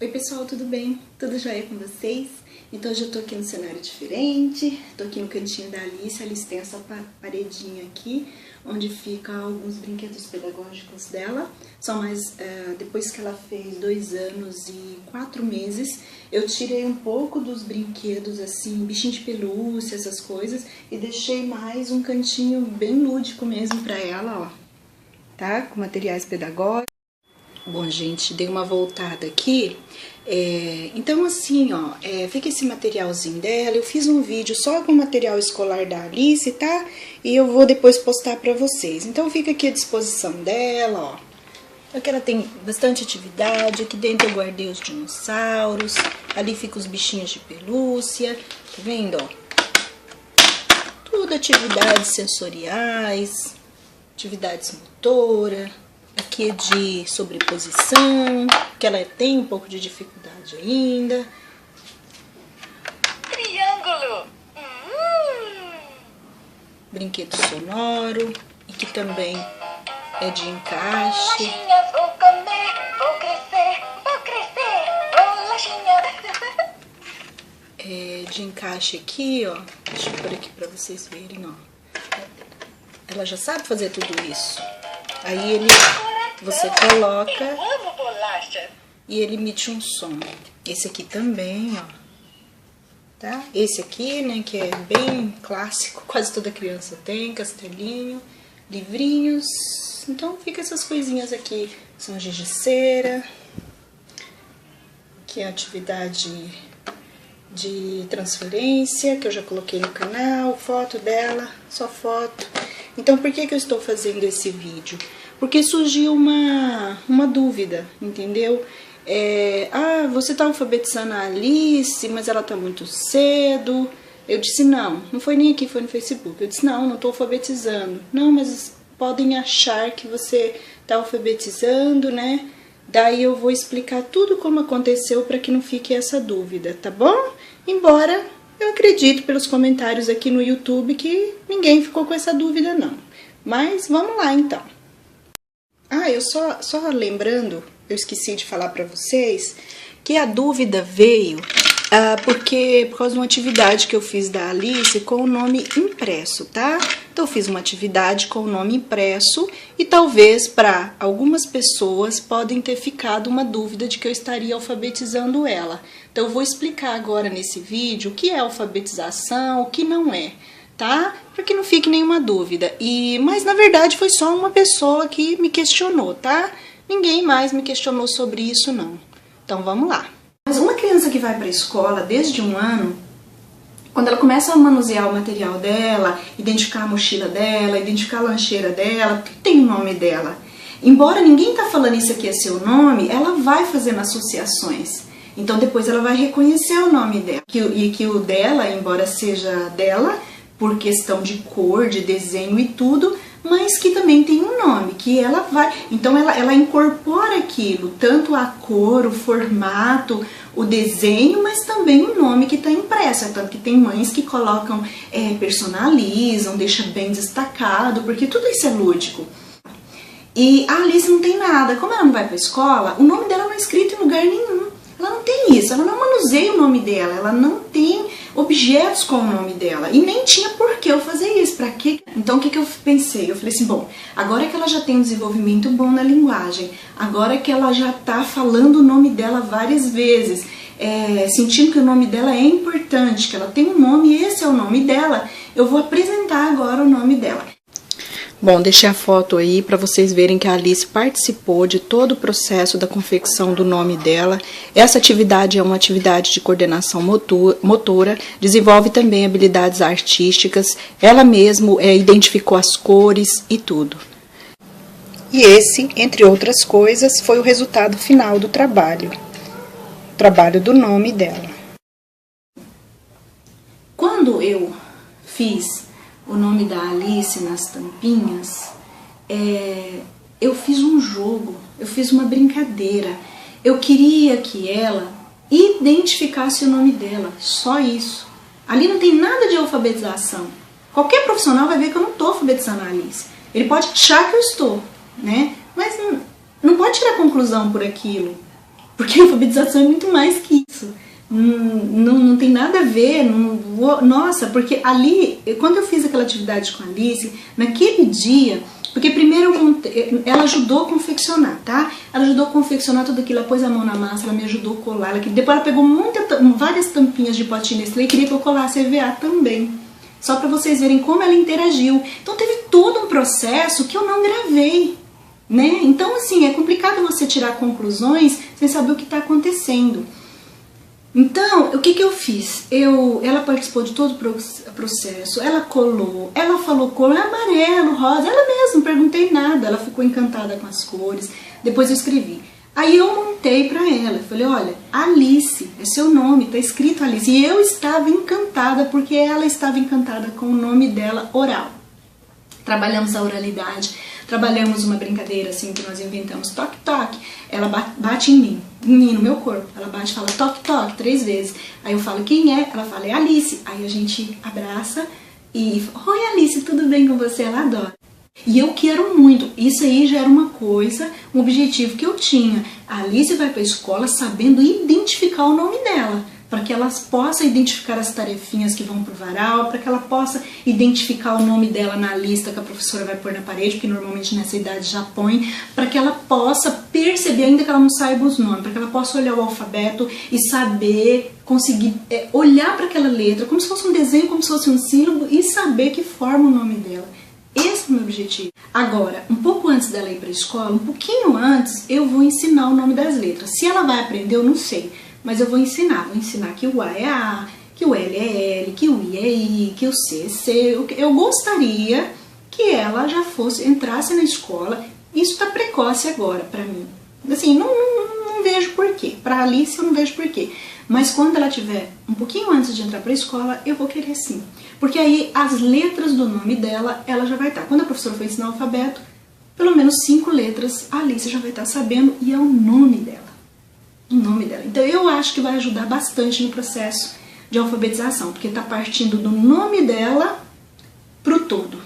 Oi pessoal, tudo bem? Tudo jóia com vocês? Então hoje eu tô aqui num cenário diferente, tô aqui no cantinho da Alice. A Alice tem essa paredinha aqui, onde ficam alguns brinquedos pedagógicos dela. São mais, depois que ela fez 2 anos e 4 meses, eu tirei um pouco dos brinquedos, assim, bichinho de pelúcia, essas coisas, e deixei mais um cantinho bem lúdico mesmo pra ela, ó, tá? Com materiais pedagógicos. Bom, gente, dei uma voltada aqui, então assim, ó, fica esse materialzinho dela. Eu fiz um vídeo só com o material escolar da Alice, tá? E eu vou depois postar pra vocês. Então fica aqui à disposição dela, ó. Aqui ela tem bastante atividade, aqui dentro eu guardei os dinossauros, ali fica os bichinhos de pelúcia, tá vendo, ó? Tudo atividades sensoriais, atividades motoras. Aqui é de sobreposição, que ela tem um pouco de dificuldade ainda. Triângulo. Brinquedo sonoro, e que também é de encaixe. Bolachinhas, vou comer, vou crescer, bolachinha. É de encaixe aqui, ó. Deixa eu pôr aqui pra vocês verem, ó. Ela já sabe fazer tudo isso. Aí você coloca Eu amo bolacha. e ele emite um som. Esse aqui também, ó. Tá? Esse aqui, né, que é bem clássico, quase toda criança tem, castelinho, livrinhos. Então fica essas coisinhas aqui. São giz de cera, que é a atividade de transferência, que eu já coloquei no canal, foto dela, só foto. Então, por que eu estou fazendo esse vídeo? Porque surgiu uma dúvida, entendeu? Você está alfabetizando a Alice, mas ela está muito cedo. Eu disse, não foi nem aqui, foi no Facebook. Eu disse, não estou alfabetizando. Não, mas podem achar que você está alfabetizando, né? Daí eu vou explicar tudo como aconteceu para que não fique essa dúvida, tá bom? Embora eu acredito pelos comentários aqui no YouTube que ninguém ficou com essa dúvida, não. Mas vamos lá, então. Eu só lembrando, eu esqueci de falar para vocês, que a dúvida veio por causa de uma atividade que eu fiz da Alice com o nome impresso, tá? Então eu fiz uma atividade com o nome impresso e talvez para algumas pessoas podem ter ficado uma dúvida de que eu estaria alfabetizando ela. Então eu vou explicar agora nesse vídeo o que é alfabetização, o que não é, tá? Para que não fique nenhuma dúvida. Mas na verdade foi só uma pessoa que me questionou, tá? Ninguém mais me questionou sobre isso, não. Então vamos lá. Mas uma criança que vai para a escola desde 1 ano, quando ela começa a manusear o material dela, identificar a mochila dela, identificar a lancheira dela, porque tem o nome dela. Embora ninguém tá falando isso aqui é seu nome, ela vai fazendo associações. Então depois ela vai reconhecer o nome dela. E que o dela, embora seja dela, por questão de cor, de desenho e tudo, mas que também tem um nome, que ela vai... Então ela incorpora aquilo, tanto a cor, o formato, o desenho, mas também o nome que está impresso. Tanto que tem mães que colocam, personalizam, deixa bem destacado, porque tudo isso é lúdico. E a Alice não tem nada. Como ela não vai para a escola, o nome dela não é escrito em lugar nenhum. Ela não tem isso, ela não manuseia o nome dela, ela não tem objetos com o nome dela. E nem tinha por que eu fazer isso, pra quê? Então o que eu pensei? Eu falei assim, bom, agora que ela já tem um desenvolvimento bom na linguagem, agora que ela já tá falando o nome dela várias vezes, sentindo que o nome dela é importante, que ela tem um nome e esse é o nome dela, eu vou apresentar agora o nome dela. Bom, deixei a foto aí para vocês verem que a Alice participou de todo o processo da confecção do nome dela. Essa atividade é uma atividade de coordenação motora, desenvolve também habilidades artísticas, ela mesma identificou as cores e tudo. E esse, entre outras coisas, foi o resultado final do trabalho do nome dela. Quando eu fiz o nome da Alice nas tampinhas, eu fiz um jogo, eu fiz uma brincadeira. Eu queria que ela identificasse o nome dela, só isso. Ali não tem nada de alfabetização. Qualquer profissional vai ver que eu não estou alfabetizando a Alice. Ele pode achar que eu estou, né? Mas não pode tirar conclusão por aquilo. Porque a alfabetização é muito mais que isso. Não tem nada a ver, nossa, porque ali, quando eu fiz aquela atividade com a Alice, naquele dia, porque primeiro ela ajudou a confeccionar, tá? Ela ajudou a confeccionar tudo aquilo, ela pôs a mão na massa, ela me ajudou a colar, depois ela pegou várias tampinhas de potinho Nestlé e queria que eu colasse EVA também, só para vocês verem como ela interagiu. Então teve todo um processo que eu não gravei, né? Então assim, é complicado você tirar conclusões sem saber o que está acontecendo. Então, o que eu fiz? Ela participou de todo o processo, ela colou, ela falou cor amarelo, rosa, ela mesma, não perguntei nada, ela ficou encantada com as cores, depois eu escrevi. Aí eu montei pra ela, falei, olha, Alice, é seu nome, tá escrito Alice, e eu estava encantada porque ela estava encantada com o nome dela oral. Trabalhamos a oralidade, trabalhamos uma brincadeira assim que nós inventamos, toque, toque. Ela bate em mim, no meu corpo. Ela bate e fala toque, toque, 3 vezes. Aí eu falo quem é? Ela fala é Alice. Aí a gente abraça e fala, oi Alice, tudo bem com você? Ela adora. E eu quero muito. Isso aí já era uma coisa, um objetivo que eu tinha. A Alice vai para a escola sabendo identificar o nome dela, para que ela possa identificar as tarefinhas que vão para o varal, para que ela possa identificar o nome dela na lista que a professora vai pôr na parede, porque normalmente nessa idade já põe, para que ela possa perceber, ainda que ela não saiba os nomes, para que ela possa olhar o alfabeto e saber, conseguir olhar para aquela letra, como se fosse um desenho, como se fosse um sílabo, e saber que forma o nome dela. Esse é o meu objetivo. Agora, um pouco antes dela ir para a escola, um pouquinho antes, eu vou ensinar o nome das letras. Se ela vai aprender, eu não sei. Mas eu vou ensinar que o A é A, que o L é L, que o I é I, que o C é C. Eu gostaria que ela já entrasse na escola. Isso está precoce agora para mim. Assim, não vejo porquê. Para Alice eu não vejo porquê. Mas quando ela tiver um pouquinho antes de entrar para a escola, eu vou querer sim. Porque aí as letras do nome dela, ela já vai estar. Quando a professora for ensinar o alfabeto, pelo menos 5 letras a Alice já vai estar sabendo e é o nome dela. O nome dela. Então eu acho que vai ajudar bastante no processo de alfabetização, porque está partindo do nome dela para o todo,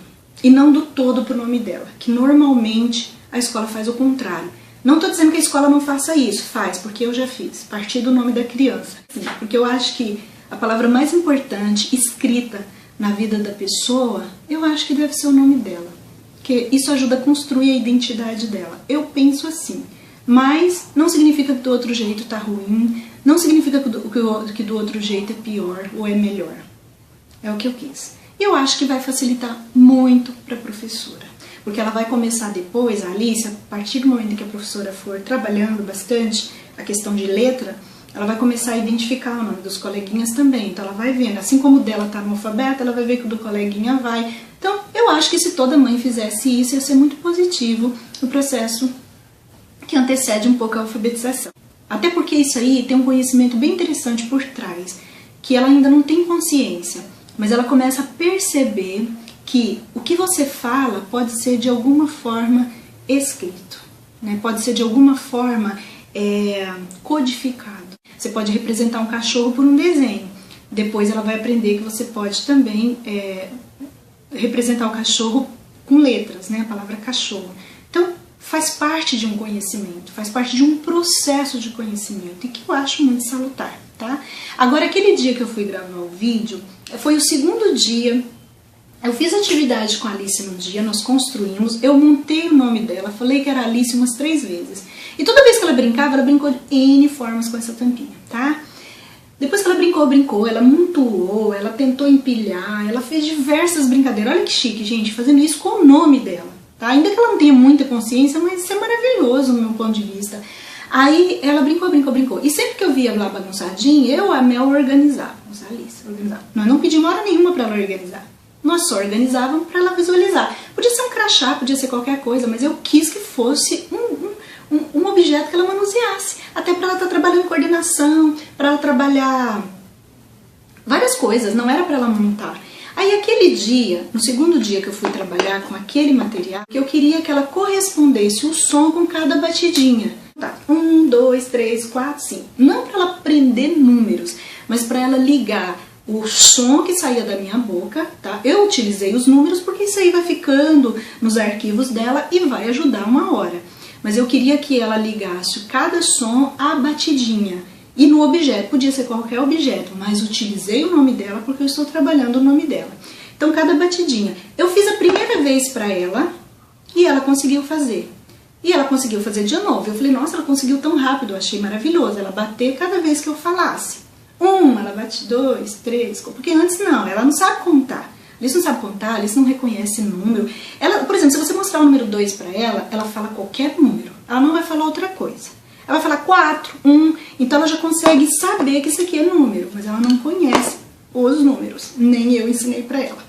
e não do todo para o nome dela, que normalmente a escola faz o contrário. Não estou dizendo que a escola não faça isso, faz, porque eu já fiz, partir do nome da criança. Porque eu acho que a palavra mais importante escrita na vida da pessoa, eu acho que deve ser o nome dela, porque isso ajuda a construir a identidade dela. Eu penso assim. Mas não significa que do outro jeito tá ruim, não significa que do outro jeito é pior ou é melhor. É o que eu quis. E eu acho que vai facilitar muito para a professora, porque ela vai começar depois, a Alice, a partir do momento em que a professora for trabalhando bastante a questão de letra, ela vai começar a identificar o nome dos coleguinhas também. Então ela vai vendo, assim como o dela tá no alfabeto, ela vai ver que o do coleguinha vai. Então eu acho que se toda mãe fizesse isso, ia ser muito positivo no processo que antecede um pouco a alfabetização. Até porque isso aí tem um conhecimento bem interessante por trás, que ela ainda não tem consciência, mas ela começa a perceber que o que você fala pode ser de alguma forma escrito, né? Pode ser de alguma forma codificado. Você pode representar um cachorro por um desenho. Depois ela vai aprender que você pode também representar o cachorro com letras, né? A palavra cachorro. Então, faz parte de um conhecimento, faz parte de um processo de conhecimento, e que eu acho muito salutar, tá? Agora, aquele dia que eu fui gravar o vídeo, foi o segundo dia, eu fiz atividade com a Alice no dia, nós construímos, eu montei o nome dela, falei que era Alice umas 3 vezes, e toda vez que ela brincava, ela brincou de N formas com essa tampinha, tá? Depois que ela brincou, ela amontoou, ela tentou empilhar, ela fez diversas brincadeiras, olha que chique, gente, fazendo isso com o nome dela. Tá? Ainda que ela não tenha muita consciência, mas isso é maravilhoso no meu ponto de vista. Aí ela brincou. E sempre que eu via lá bagunçadinha, eu, a Mel, organizava. A Alice organizava. Nós não pedimos hora nenhuma para ela organizar. Nós só organizávamos para ela visualizar. Podia ser um crachá, podia ser qualquer coisa, mas eu quis que fosse um objeto que ela manuseasse. Até para ela estar trabalhando coordenação, para ela trabalhar várias coisas, não era para ela montar. Aí aquele dia, no segundo dia que eu fui trabalhar com aquele material, que eu queria que ela correspondesse o som com cada batidinha. Tá, 1, 2, 3, 4, 5. Não para ela aprender números, mas para ela ligar o som que saía da minha boca, tá? Eu utilizei os números porque isso aí vai ficando nos arquivos dela e vai ajudar uma hora. mas eu queria que ela ligasse cada som à batidinha. E no objeto, podia ser qualquer objeto, mas utilizei o nome dela porque eu estou trabalhando o nome dela. Então, cada batidinha. Eu fiz a primeira vez para ela e ela conseguiu fazer. E ela conseguiu fazer de novo. Eu falei, nossa, ela conseguiu tão rápido, eu achei maravilhoso. Ela bater cada vez que eu falasse. Ela bate 2, 3, porque antes não, ela não sabe contar. Alice não sabe contar, Alice não reconhece número. Ela, por exemplo, se você mostrar o número 2 para ela fala qualquer número. Ela não vai falar outra coisa. Ela vai falar 4, 1, então ela já consegue saber que isso aqui é número, mas ela não conhece os números, nem eu ensinei para ela.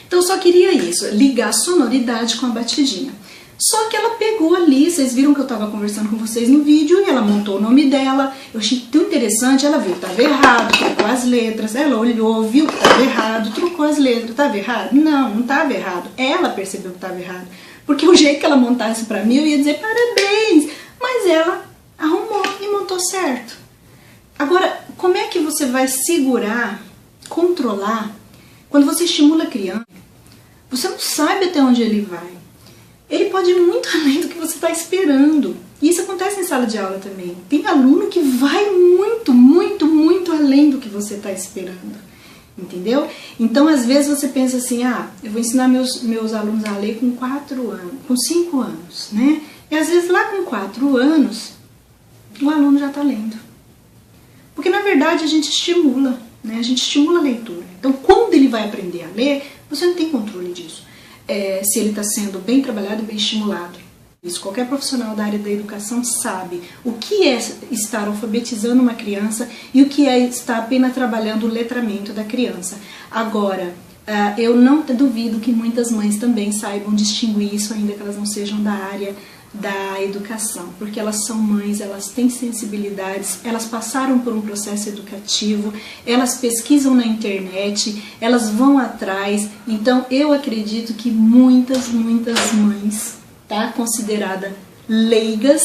Então eu só queria isso, ligar a sonoridade com a batidinha. Só que ela pegou ali, vocês viram que eu estava conversando com vocês no vídeo, e ela montou o nome dela. Eu achei tão interessante, ela viu, estava errado, trocou as letras, ela olhou, viu que estava errado, trocou as letras, estava errado? Não, não estava errado. Ela percebeu que estava errado. Porque o jeito que ela montasse para mim, eu ia dizer parabéns, mas ela arrumou e montou certo. Agora, como é que você vai segurar, controlar, quando você estimula a criança? Você não sabe até onde ele vai. Ele pode ir muito além do que você está esperando. E isso acontece em sala de aula também. Tem aluno que vai muito, muito, muito além do que você está esperando. Entendeu? Então, às vezes você pensa assim, eu vou ensinar meus alunos a ler com 4 anos, com 5 anos, né? E às vezes lá com 4 anos, o aluno já está lendo. Porque na verdade a gente estimula, né? A gente estimula a leitura. Então, quando ele vai aprender a ler, você não tem controle disso. Se ele está sendo bem trabalhado e bem estimulado. Isso, qualquer profissional da área da educação sabe o que é estar alfabetizando uma criança e o que é estar apenas trabalhando o letramento da criança. Agora, eu não duvido que muitas mães também saibam distinguir isso, ainda que elas não sejam da área da educação, porque elas são mães, elas têm sensibilidades, elas passaram por um processo educativo, elas pesquisam na internet, elas vão atrás. Então eu acredito que muitas mães, tá, considerada leigas,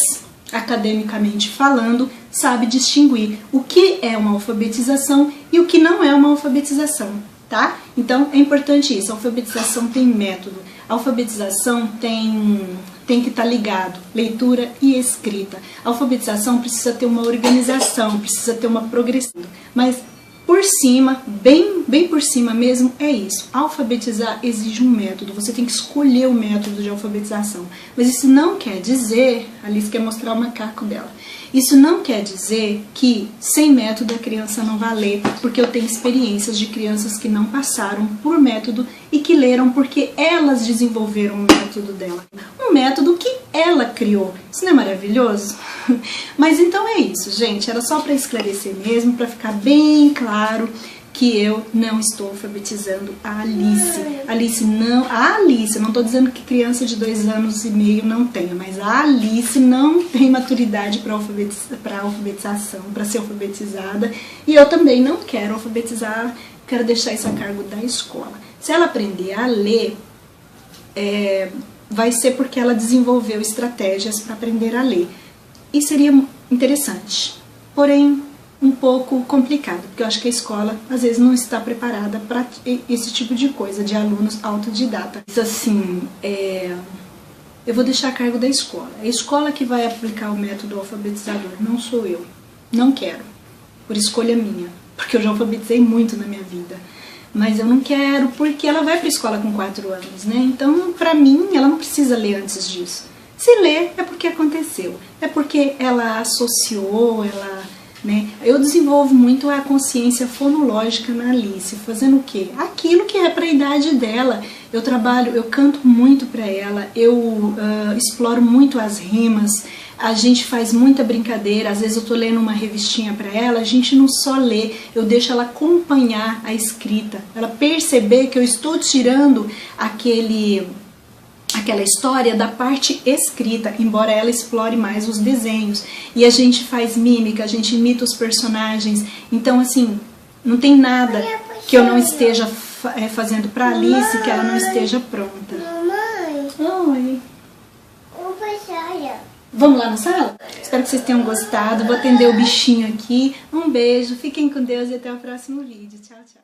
academicamente falando, sabe distinguir o que é uma alfabetização e o que não é uma alfabetização, tá? Então é importante isso, a alfabetização tem método, a alfabetização tem que estar ligado, leitura e escrita. A alfabetização precisa ter uma organização, precisa ter uma progressão. Mas por cima, bem por cima mesmo, é isso. Alfabetizar exige um método, você tem que escolher o método de alfabetização. Mas isso não quer dizer, a Alice quer mostrar o macaco dela, isso não quer dizer que sem método a criança não vai ler, porque eu tenho experiências de crianças que não passaram por método e que leram porque elas desenvolveram o método dela. Um método que ela criou. Isso não é maravilhoso? Mas então é isso, gente. Era só para esclarecer mesmo, para ficar bem claro que eu não estou alfabetizando a Alice. A Alice, eu não estou dizendo que criança de 2 anos e meio não tenha, mas a Alice não tem maturidade para alfabetização, para ser alfabetizada, e eu também não quero alfabetizar, quero deixar isso a cargo da escola. Se ela aprender a ler, vai ser porque ela desenvolveu estratégias para aprender a ler. E seria interessante, porém um pouco complicado, porque eu acho que a escola às vezes não está preparada para esse tipo de coisa, de alunos autodidatas. Assim, eu vou deixar a cargo da escola. É a escola que vai aplicar o método alfabetizador, não sou eu. Não quero, por escolha minha, porque eu já alfabetizei muito na minha vida. Mas eu não quero, porque ela vai para a escola com 4 anos, né? Então, para mim, ela não precisa ler antes disso. Se ler, é porque aconteceu. É porque ela associou, né? Eu desenvolvo muito a consciência fonológica na Alice, fazendo o quê? Aquilo que é para a idade dela. Eu canto muito para ela, eu exploro muito as rimas, a gente faz muita brincadeira. Às vezes eu tô lendo uma revistinha para ela, a gente não só lê, eu deixo ela acompanhar a escrita, ela perceber que eu estou tirando aquela história da parte escrita, embora ela explore mais os desenhos. E a gente faz mímica, a gente imita os personagens. Então, assim, não tem nada que eu não esteja fazendo para Alice que ela não esteja pronta. Mamãe. Oi. Oi. Vamos lá na sala? Espero que vocês tenham gostado. Vou atender o bichinho aqui. Um beijo, fiquem com Deus e até o próximo vídeo. Tchau, tchau.